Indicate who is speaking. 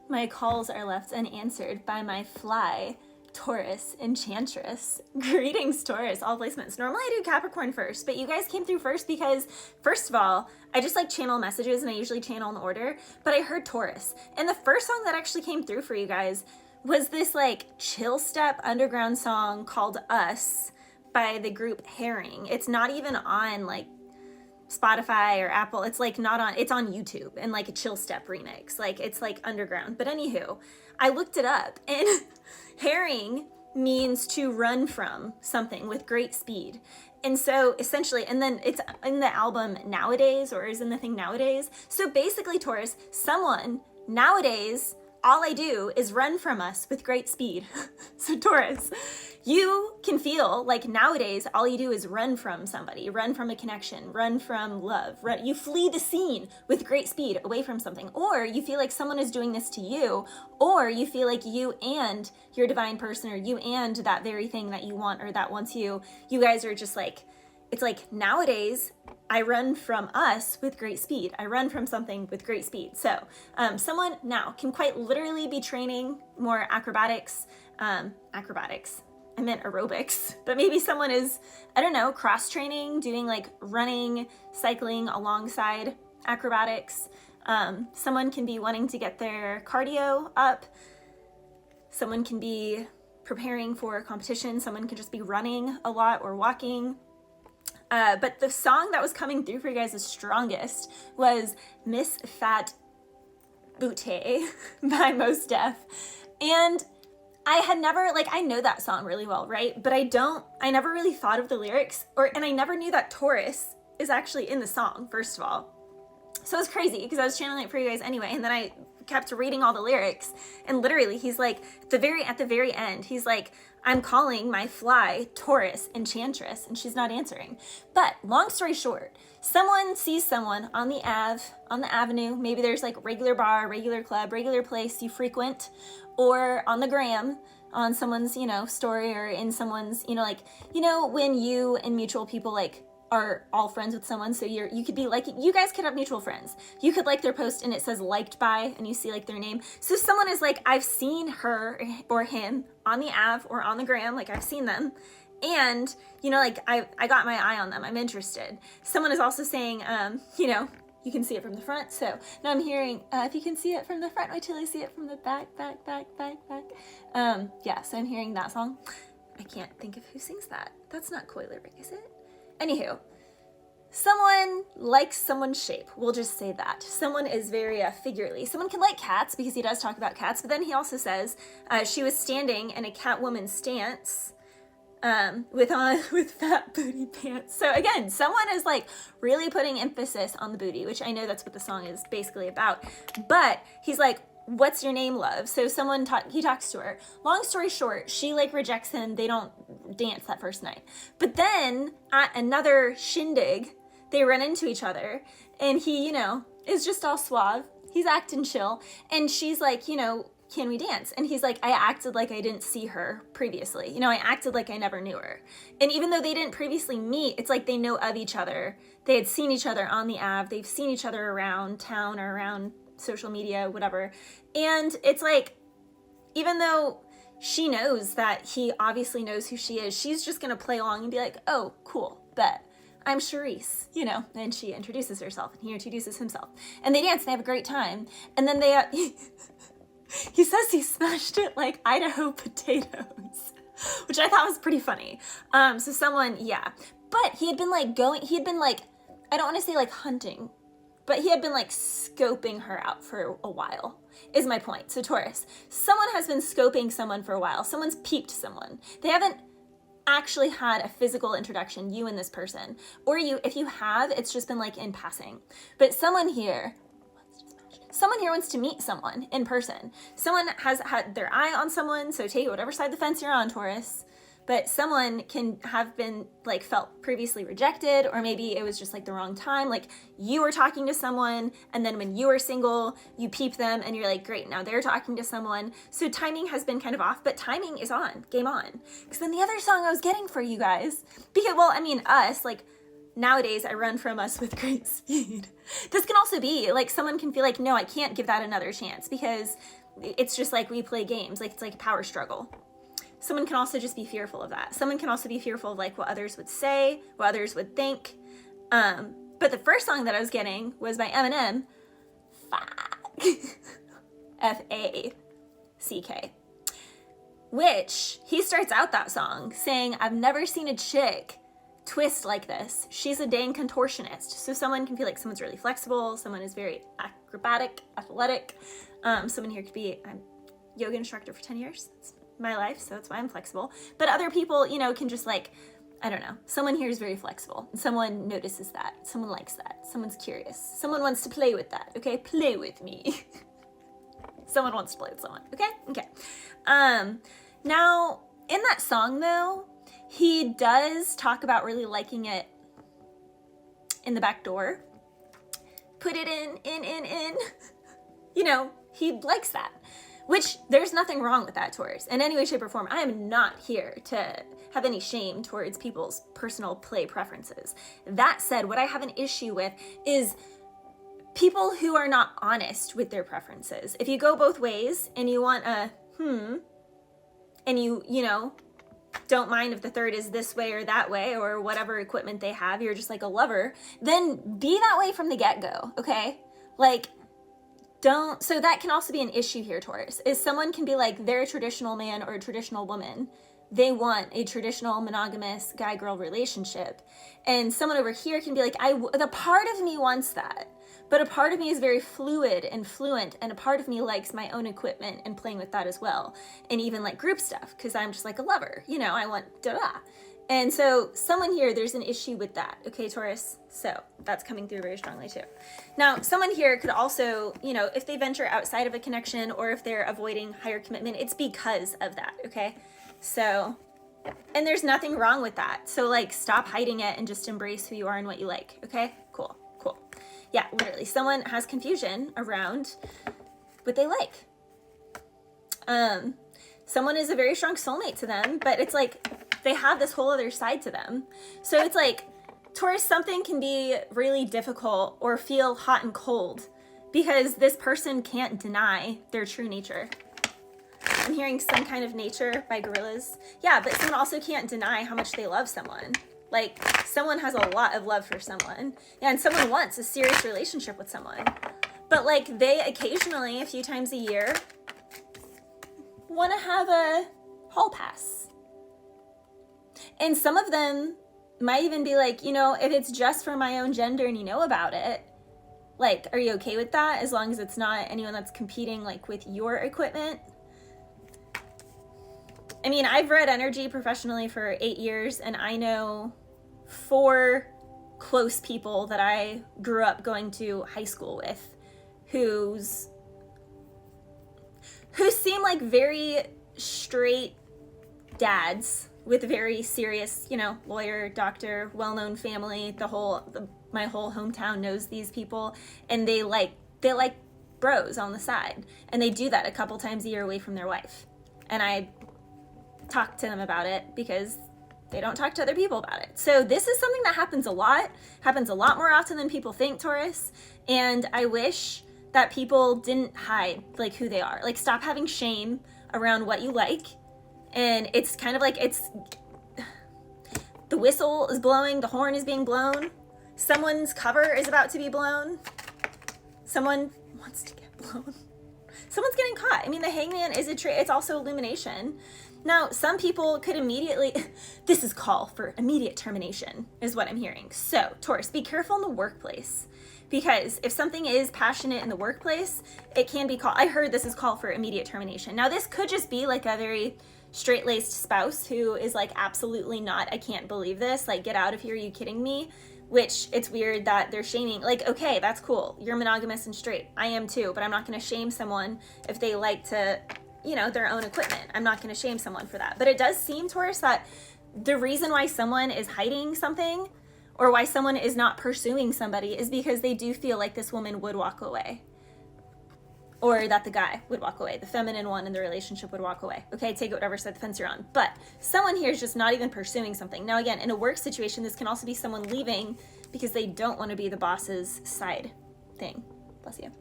Speaker 1: My calls are left unanswered by my fly, Taurus enchantress. Greetings, Taurus, all placements. Normally I do Capricorn first, but you guys came through first because, first of all, I just like channel messages and I usually channel in order, but I heard Taurus. And the first song that actually came through for you guys was this like chill step underground song called Us by the group Herring. It's not even on like Spotify or Apple. It's like not on, it's on YouTube and like a chill step remix. Like it's like underground. But anywho, I looked it up and herring means to run from something with great speed. And so essentially, and then it's in the album Nowadays, or is in the thing Nowadays. So basically, Taurus, someone nowadays, all I do is run from us with great speed. So Taurus, you can feel like nowadays all you do is run from somebody, run from a connection, run from love, you flee the scene with great speed away from something, or you feel like someone is doing this to you, or you feel like you and your divine person, or you and that very thing that you want or that wants you guys are just like, it's like nowadays I run from us with great speed. I run from something with great speed. So someone now can quite literally be training more acrobatics. I meant aerobics, but maybe someone is, I don't know, cross training, doing like running, cycling alongside acrobatics. Someone can be wanting to get their cardio up. Someone can be preparing for a competition. Someone can just be running a lot or walking. But the song that was coming through for you guys the strongest was Miss Fat Booty by Mos Def. And I had never, like, I know that song really well, right? But I never really thought of the lyrics, and I never knew that Taurus is actually in the song, first of all. So it was crazy because I was channeling it for you guys anyway. And then I kept reading all the lyrics, and literally he's like, at the very end, he's like, I'm calling my fly Taurus enchantress, and she's not answering. But long story short, someone sees someone on the avenue. Maybe there's like regular bar, regular club, regular place you frequent, or on the gram, on someone's, story, or in someone's, like, when you and mutual people like are all friends with someone, so you could be like, you guys could have mutual friends. You could like their post and it says liked by, and you see like their name. So someone is like, I've seen her or him on the Av or on the gram, like I've seen them. And, like I got my eye on them, I'm interested. Someone is also saying, you can see it from the front. So now I'm hearing, if you can see it from the front, wait till I see it from the back. Yeah, so I'm hearing that song. I can't think of who sings that. That's not Koi lyric, is it? Anywho, someone likes someone's shape. We'll just say that. Someone is very figurely. Someone can like cats because he does talk about cats, but then he also says she was standing in a Catwoman stance with fat booty pants. So again, someone is like really putting emphasis on the booty, which I know that's what the song is basically about. But he's like, what's your name, love? So someone he talks to her. Long story short, she like rejects him. They don't dance that first night. But then at another shindig, they run into each other, and he, is just all suave. He's acting chill, and she's like, can we dance? And he's like, I acted like I didn't see her previously. I acted like I never knew her. And even though they didn't previously meet, it's like they know of each other. They had seen each other on the Ave. They've seen each other around town or around social media, whatever. And it's like, even though she knows that he obviously knows who she is, she's just going to play along and be like, oh, cool, bet. I'm Charisse, and she introduces herself, and he introduces himself. And they dance, and they have a great time. And then they, he says he smashed it like Idaho potatoes, which I thought was pretty funny. So someone, yeah. But he had been like, I don't want to say like hunting, but he had been like scoping her out for a while, is my point. So Taurus, someone has been scoping someone for a while. Someone's peeped someone. They haven't actually had a physical introduction, you and this person. Or if you have, it's just been like in passing. But someone here wants to meet someone in person. Someone has had their eye on someone, so take whatever side of the fence you're on, Taurus. But someone can have been like felt previously rejected, or maybe it was just like the wrong time. Like you were talking to someone, and then when you were single, you peep them and you're like, great, now they're talking to someone. So timing has been kind of off, but timing is on, game on. Because then the other song I was getting for you guys, because, us, like nowadays I run from us with great speed. This can also be like someone can feel like, no, I can't give that another chance because it's just like we play games, like it's like a power struggle. Someone can also just be fearful of that. Someone can also be fearful of like what others would say, what others would think. But the first song that I was getting was by Eminem, F-A-C-K, which he starts out that song saying, I've never seen a chick twist like this. She's a dang contortionist. So someone can feel like someone's really flexible. Someone is very acrobatic, athletic. Someone here could be, I'm a yoga instructor for 10 years. It's my life, so that's why I'm flexible. But other people, you know, can just like, I don't know. Someone here is very flexible. Someone notices that. Someone likes that. Someone's curious. Someone wants to play with that. Okay, play with me. Someone wants to play with someone. Okay, okay. Now in that song though, he does talk about really liking it in the back door. Put it in. You know, he likes that. Which, there's nothing wrong with that, Taurus. In any way, shape, or form, I am not here to have any shame towards people's personal play preferences. That said, what I have an issue with is people who are not honest with their preferences. If you go both ways and you want a and you know, don't mind if the third is this way or that way or whatever equipment they have, you're just like a lover, then be that way from the get-go, okay? Like, don't, so that can also be an issue here, Taurus, is someone can be like, they're a traditional man or a traditional woman. They want a traditional monogamous guy-girl relationship. And someone over here can be like, the part of me wants that. But a part of me is very fluid and fluent, and a part of me likes my own equipment and playing with that as well. And even like group stuff, because I'm just like a lover, you know, I want da-da. And so someone here, there's an issue with that, okay, Taurus? So that's coming through very strongly too. Now, someone here could also, you know, if they venture outside of a connection or if they're avoiding higher commitment, it's because of that, okay? So, and there's nothing wrong with that. So like, stop hiding it and just embrace who you are and what you like, okay? Cool, cool. Yeah, literally, someone has confusion around what they like. Someone is a very strong soulmate to them, but it's like, they have this whole other side to them. So it's like, Taurus, something can be really difficult or feel hot and cold because this person can't deny their true nature. I'm hearing some kind of nature by gorillas. Yeah, but someone also can't deny how much they love someone. Like, someone has a lot of love for someone. Yeah, and someone wants a serious relationship with someone. But like, they occasionally, a few times a year, want to have a hall pass. And some of them might even be like, you know, if it's just for my own gender and you know about it, like, are you okay with that? As long as it's not anyone that's competing like with your equipment. I mean, I've read energy professionally for 8 years, and I know 4 close people that I grew up going to high school with who seem like very straight dads with very serious, you know, lawyer, doctor, well-known family. My whole hometown knows these people, and they like bros on the side, and they do that a couple times a year away from their wife. And I talk to them about it because they don't talk to other people about it. So this is something that happens a lot more often than people think, Taurus. And I wish that people didn't hide like who they are. Like, stop having shame around what you like. And it's kind of like, the whistle is blowing, the horn is being blown, someone's cover is about to be blown, someone wants to get blown, someone's getting caught. I mean, the hangman is it's also illumination. Now, some people could immediately, this is call for immediate termination, is what I'm hearing. So, Taurus, be careful in the workplace, because if something is passionate in the workplace, it can be I heard this is call for immediate termination. Now, this could just be like a very straight-laced spouse who is like, absolutely not, I can't believe this, like, get out of here, are you kidding me? Which, it's weird that they're shaming, like, okay, that's cool, you're monogamous and straight, I am too, but I'm not gonna shame someone if they like to, you know, their own equipment. I'm not going to shame someone for that. But it does seem, Taurus, that the reason why someone is hiding something or why someone is not pursuing somebody is because they do feel like this woman would walk away. or that the guy would walk away. The feminine one in the relationship would walk away. Okay, take it whatever side of the fence you're on. But someone here is just not even pursuing something. Now again, in a work situation, this can also be someone leaving because they don't want to be the boss's side thing. Bless you.